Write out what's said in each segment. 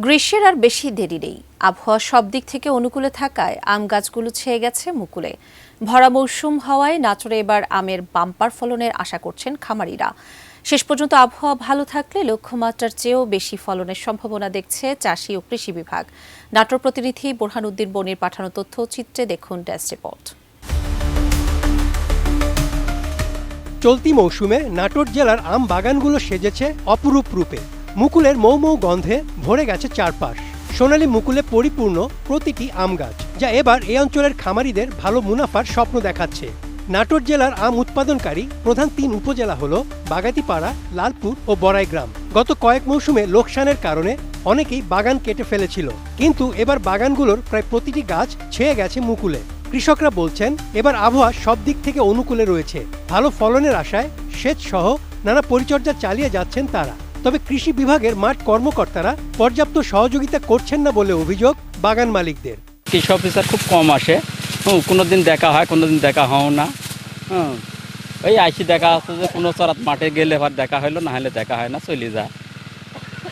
গ্রীষ্মের আর বেশি দেরি নেই। আবহাওয়া সব দিক থেকে অনুকূলে থাকায় আম গাছগুলো ছেয়ে গেছে মুকুলে। ভরা মৌসুম হওয়ায় নাটোরে এবার আমের বাম্পার ফলনের আশা করছেন খামারিরা। শেষ পর্যন্ত আবহাওয়া ভালো থাকলে লক্ষ্যমাত্রার চেয়েও বেশি ফলনের সম্ভাবনা দেখছে চাষি ও কৃষি বিভাগ। নাটোর প্রতিনিধি বোরহানউদ্দিন বনির পাঠানো তথ্যচিত্রে দেখুন ডেস্ক রিপোর্ট। চলতি মৌসুমে নাটোর জেলার আম বাগানগুলো সেজেছে অপরূপ রূপে। মুকুলের মৌ মৌ গন্ধে ভরে গেছে চারপাশ। সোনালী মুকুলে পরিপূর্ণ প্রতিটি আম গাছ, যা এবার এই অঞ্চলের খামারিদের ভালো মুনাফার স্বপ্ন দেখাচ্ছে। নাটোর জেলার আম উৎপাদনকারী প্রধান ৩ উপজেলা হল বাগাতিপাড়া, লালপুর ও বড়াইগ্রাম। গত কয়েক মৌসুমে লোকসানের কারণে অনেকেই বাগান কেটে ফেলেছিল, কিন্তু এবার বাগানগুলোর প্রায় প্রতিটি গাছ ছেয়ে গেছে মুকুলে। কৃষকরা বলছেন এবার আবহাওয়া সব দিক থেকে অনুকূলে রয়েছে। ভালো ফলনের আশায় সেচ সহ নানা পরিচর্যা চালিয়ে যাচ্ছেন তারা। তবে কৃষি বিভাগের মাঠ কর্মকর্তারা পর্যাপ্ত সহযোগিতা করছেন না বলে অভিযোগ বাগান মালিকদের। কৃষি অফিসার খুব কম আসে, কোনোদিন দেখা হয়, কোনোদিন দেখা হয় না। ওই আইসি দেখা আছে যে কোনো চরাত মাঠে গেলে এবার দেখা হলো, না হলে দেখা হয় না, চলে যায়।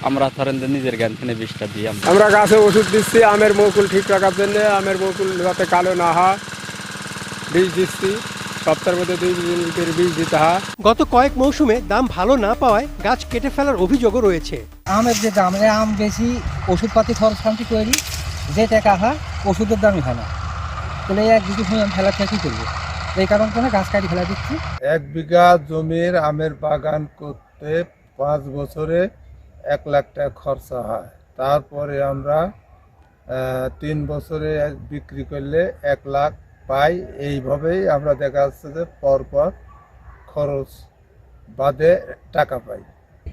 আমরা ধরেন নিজের জ্ঞান থেকে বিষটা দিই। আমরা গাছে ওষুধ দিচ্ছি আমের মুকুল ঠিক রাখার জন্য, আমের মুকুল যাতে কালো না হয় বীজ দিচ্ছি। সপ্তাহের মধ্যে 2 দিন করে বীজ দিতে হয়। গত কয়েক মৌসুমে দাম ভালো না পাওয়ায় গাছ কেটে ফেলার অভিযোগও রয়েছে। আমের যে দাম, আম বেশি ওষুধপাতি খরচ খান্তি তৈরি, যে টাকা হয় ওষুধের দামই হয় না। তাহলে এক বিঘি ভূমি ফেলা থেকে কী করবো? এই কারণ করে গাছ কাটি ফেলা দিচ্ছি। 1 বিঘা জমির আমের বাগান করতে 5 বছরে 1 লাখ টাকা খরচা হয়। তারপরে আমরা 3 বছরে বিক্রি করলে 1 লাখ পাই। এইভাবেই আমরা দেখা যাচ্ছে যে পরপর খরচ বাদে টাকা পাই।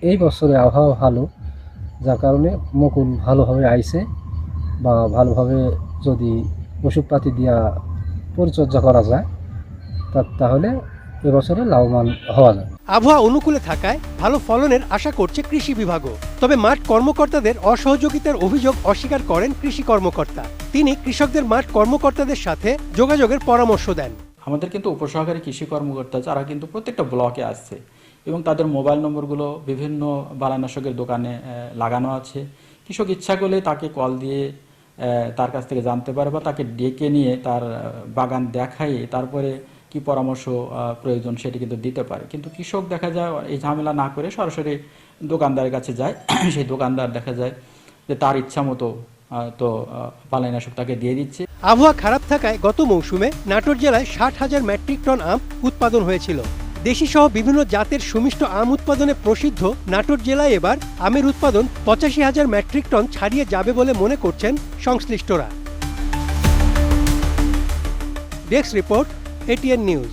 এই বছরে আবহাওয়া ভালো, যার কারণে মুকুল ভালোভাবে আইছে, বা ভালোভাবে যদি ওষুধপাতি দিয়া পরিচর্যা করা যায় তাহলে এবছরে লাভবান হওয়া যায়। আবহাওয়া অনুকূলে থাকায় ভালো ফলনের আশা করছে কৃষি বিভাগও। তবে মাঠ কর্মকর্তাদের অসহযোগিতার অভিযোগ অস্বীকার করেন কৃষি কর্মকর্তা। তিনি কৃষকদের মাঠ কর্মকর্তাদের সাথে যোগাযোগের পরামর্শ দেন। আমাদের কিন্তু উপসহকারী কৃষি কর্মকর্তা যারা কিন্তু প্রত্যেকটা ব্লকে আসছে এবং তাদের মোবাইল নম্বরগুলো বিভিন্ন বালানাশকের দোকানে লাগানো আছে। কৃষক ইচ্ছা করলে তাকে কল দিয়ে তার কাছ থেকে জানতে পারে, বা তাকে ডেকে নিয়ে তার বাগান দেখাইয়ে তারপরে কি পরামর্শ প্রয়োজন সেটি কিন্তু দিতে পারে। কিন্তু কৃষক দেখা যায় এই ঝামেলা না করে সরাসরি দোকানদারের কাছে যায়। সেই দোকানদার দেখা যায় যে তার ইচ্ছা মতো তো বালানাশক তাকে দিয়ে দিচ্ছে। আবহাওয়া খারাপ থাকায় গত মৌসুমে নাটোর জেলায় 60,000 মেট্রিক টন আম উৎপাদন হয়েছিল। দেশি সহ বিভিন্ন জাতের সুমিষ্ট আম উৎপাদনে প্রসিদ্ধ নাটোর জেলায় এবার আমের উৎপাদন 85,000 মেট্রিক টন ছাড়িয়ে যাবে বলে মনে করছেন সংশ্লিষ্টরা। Desk report, ATN news.